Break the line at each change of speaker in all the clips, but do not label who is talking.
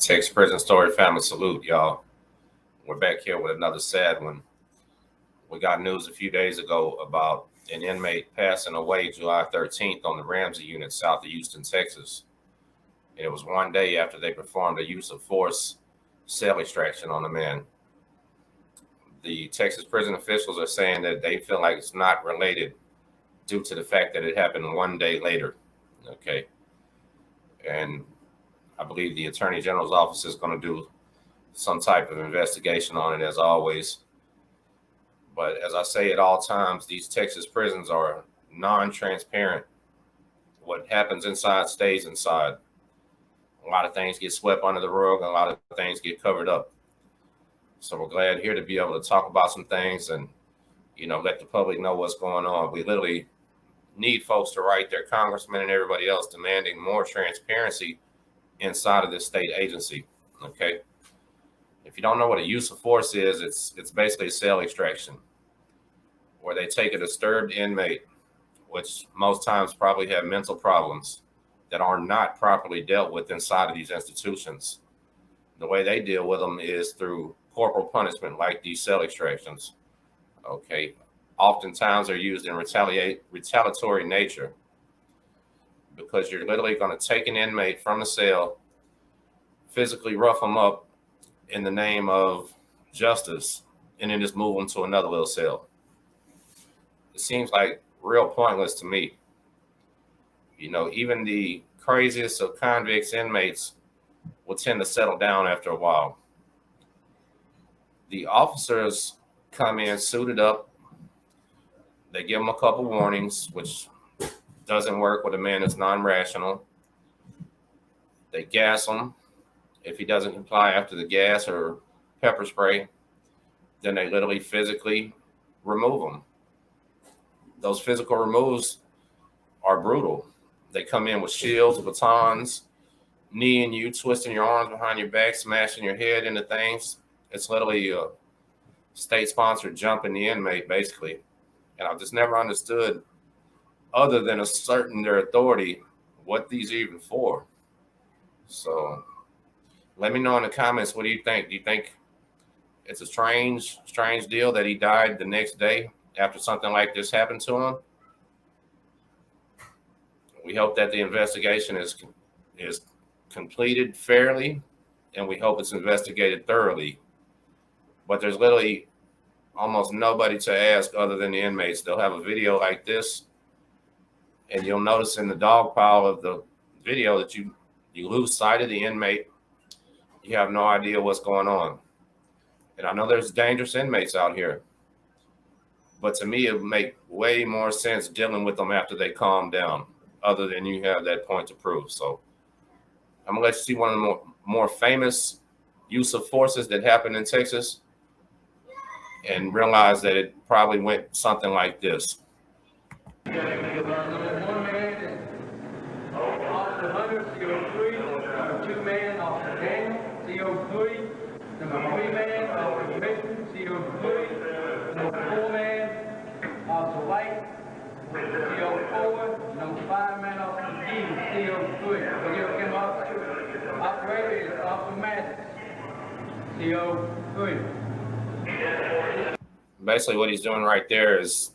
Texas Prison Story family, salute, y'all. We're back here with another sad one. We got news a few days ago about an inmate passing away July 13th on the Ramsey unit south of Houston, Texas. And it was one day after they performed a use of force cell extraction on the man. The Texas prison officials are saying that they feel like it's not related due to the fact that it happened one day later. Okay. And I believe the Attorney General's office is going to do some type of investigation on it, as always. But as I say at all times, these Texas prisons are non-transparent. What happens inside stays inside. A lot of things get swept under the rug, and a lot of things get covered up. So we're glad here to be able to talk about some things and, let the public know what's going on. We literally need folks to write their congressmen and everybody else demanding more transparency inside of this state agency. Okay. If you don't know what a use of force is, it's basically cell extraction, where they take a disturbed inmate, which most times probably have mental problems that are not properly dealt with inside of these institutions. The way they deal with them is through corporal punishment, like these cell extractions. Okay. Oftentimes they're used in retaliatory nature, because you're literally going to take an inmate from the cell, physically rough them up in the name of justice, and then just move them to another little cell. It seems like real pointless to me. Even the craziest of convicts inmates will tend to settle down after a while. The officers come in suited up. They give them a couple warnings, which doesn't work with a man that's non-rational. They gas him. If he doesn't comply after the gas or pepper spray, then they literally physically remove him. Those physical removes are brutal. They come in with shields, batons, kneeing you, twisting your arms behind your back, smashing your head into things. It's literally a state-sponsored jumping the inmate, basically. And I've just never understood, other than asserting their authority, what these are even for. So let me know in the comments, what do you think? Do you think it's a strange deal that he died the next day after something like this happened to him? We hope that the investigation is completed fairly, and we hope it's investigated thoroughly. But there's literally almost nobody to ask other than the inmates. They'll have a video like this, and you'll notice in the dog pile of the video that you lose sight of the inmate. You have no idea what's going on. And I know there's dangerous inmates out here, but to me, it would make way more sense dealing with them after they calm down, other than you have that point to prove. So I'm gonna let you see one of the more famous use of forces that happened in Texas, and realize that it probably went something like this.
Number 3 man, Officer Mission, CO3, number 4 man, Officer White, CO4, number 5 man, Officer G, CO3. So you came up, operator is Officer Maddox, CO3.
Basically what he's doing right there is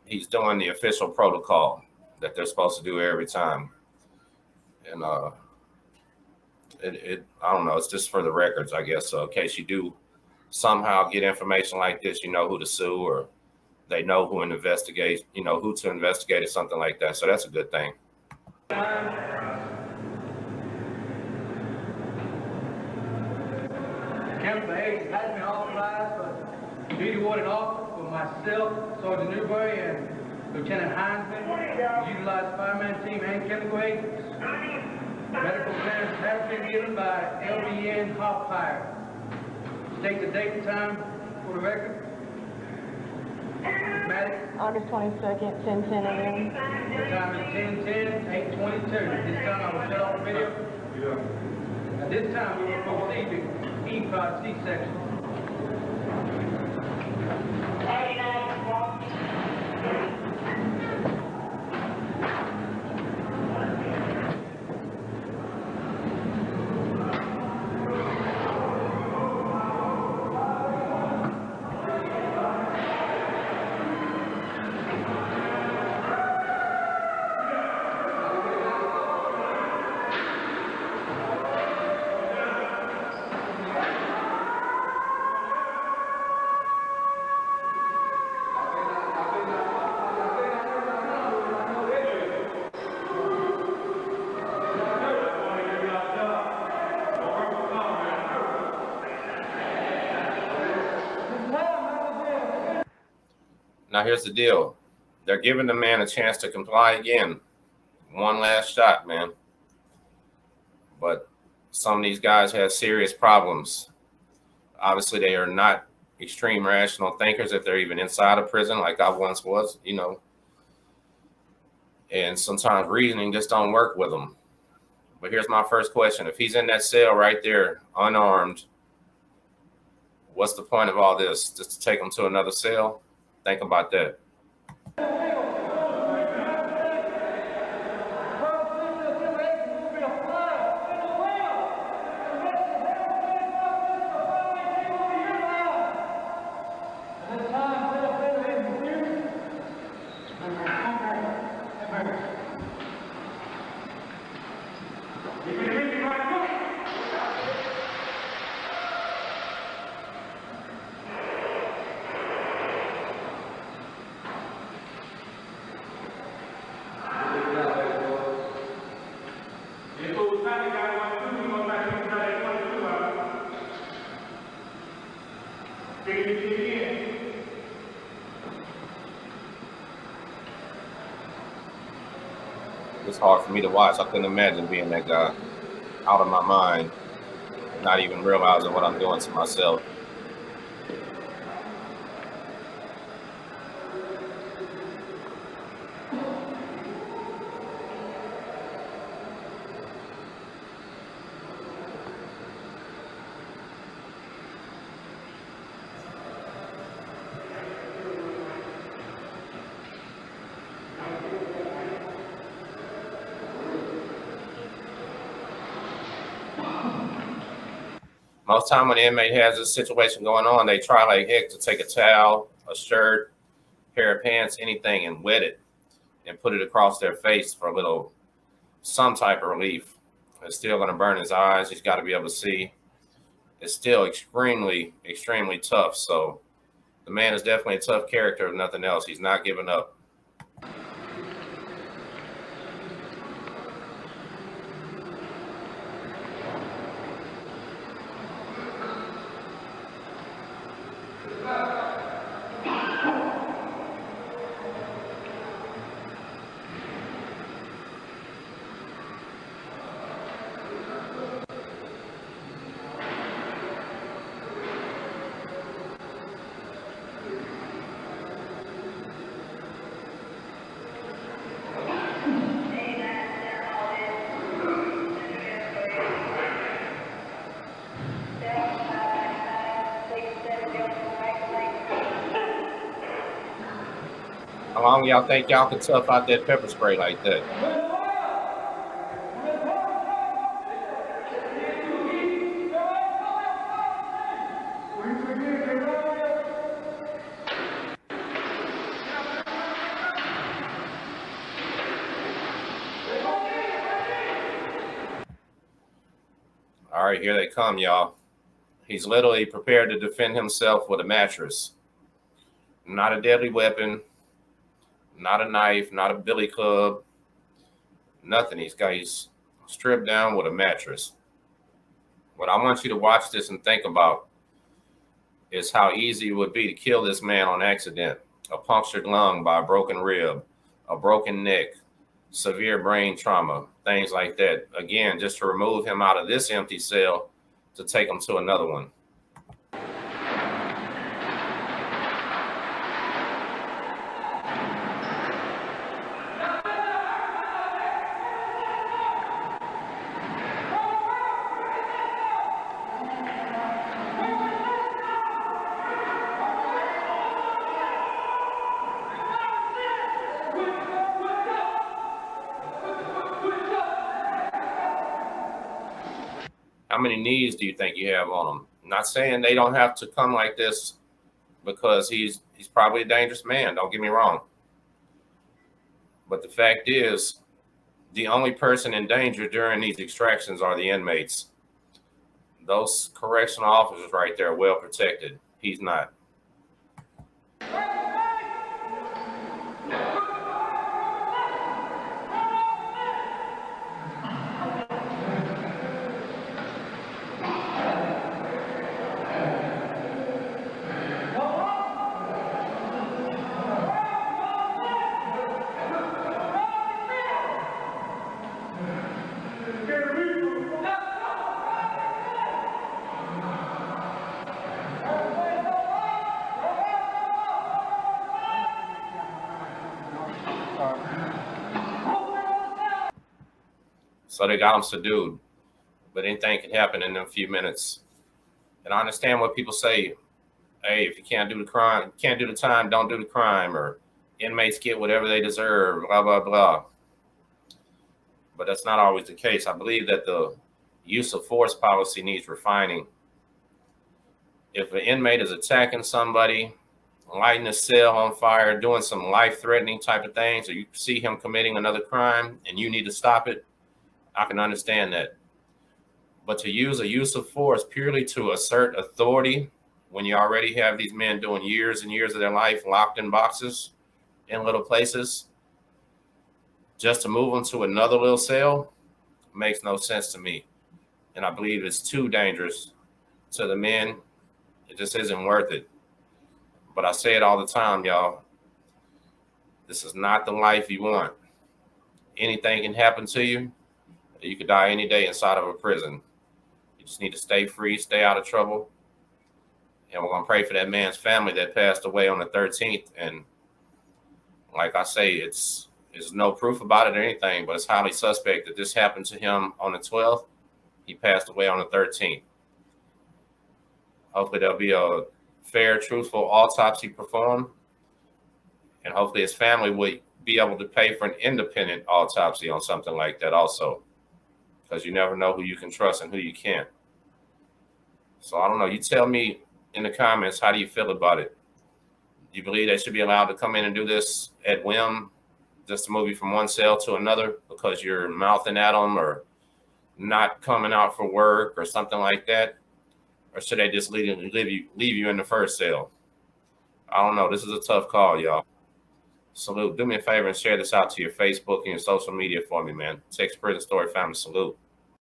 he's doing the official protocol that they're supposed to do every time. And I don't know, it's just for the records, I guess. So in case you do somehow get information like this, you know who to sue, or they know who to investigate or something like that. So that's a good thing.
Camper 8 has been authorized for duty warden officer for myself, Sergeant Newberry, and Lieutenant Heinzman, utilize fireman team and chemical agents. Medical clearance has been given by LBN Hopfire. State the date and time for the record. Maddox.
August 22nd, 10:10 a.m.
The time is 10:10, 8:22. This time I will shut off the video. At this time we will proceed to E-Pod C-section.
Now, here's the deal. They're giving the man a chance to comply again. One last shot, man. But some of these guys have serious problems. Obviously, they are not extreme rational thinkers if they're even inside of prison, like I once was, you know. And sometimes reasoning just don't work with them. But here's my first question. If he's in that cell right there, unarmed, what's the point of all this? Just to take him to another cell? Think about that. It's hard for me to watch. I couldn't imagine being that guy, out of my mind, not even realizing what I'm doing to myself. Most time when the inmate has this situation going on, they try like heck to take a towel, a shirt, pair of pants, anything, and wet it and put it across their face for a little, some type of relief. It's still going to burn his eyes. He's got to be able to see. It's still extremely, extremely tough. So the man is definitely a tough character, if nothing else. He's not giving up. How long y'all think y'all can tough out that pepper spray like that? All right, here they come, y'all. He's literally prepared to defend himself with a mattress. Not a deadly weapon, not a knife, not a billy club, nothing. He's stripped down with a mattress. What I want you to watch this and think about is how easy it would be to kill this man on accident. A punctured lung by a broken rib, a broken neck, severe brain trauma, things like that. Again, just to remove him out of this empty cell to take him to another one. How many knees do you think you have on him? I'm not saying they don't have to come like this because he's probably a dangerous man. Don't get me wrong. But the fact is, the only person in danger during these extractions are the inmates. Those correctional officers right there are well protected. He's not. So they got him subdued. But anything can happen in a few minutes. And I understand what people say. Hey, if you can't do the crime, can't do the time, don't do the crime, or inmates get whatever they deserve, blah, blah, blah. But that's not always the case. I believe that the use of force policy needs refining. If an inmate is attacking somebody, lighting a cell on fire, doing some life-threatening type of things, or you see him committing another crime and you need to stop it, I can understand that. But to use a use of force purely to assert authority when you already have these men doing years and years of their life locked in boxes in little places, just to move them to another little cell makes no sense to me. And I believe it's too dangerous to the men. It just isn't worth it. But I say it all the time, y'all. This is not the life you want. Anything can happen to you. You could die any day inside of a prison. You just need to stay free, stay out of trouble. And we're going to pray for that man's family that passed away on the 13th. And like I say, there's no proof about it or anything, but it's highly suspect that this happened to him on the 12th. He passed away on the 13th. Hopefully there'll be a fair, truthful autopsy performed. And hopefully his family will be able to pay for an independent autopsy on something like that also. Because you never know who you can trust and who you can't. So I don't know. You tell me in the comments, how do you feel about it? Do you believe they should be allowed to come in and do this at whim, just to move you from one cell to another because you're mouthing at them or not coming out for work or something like that? Or should they just leave you in the first cell? I don't know. This is a tough call, y'all. Salute. Do me a favor and share this out to your Facebook and your social media for me, man. Text Prison Story Family. Salute.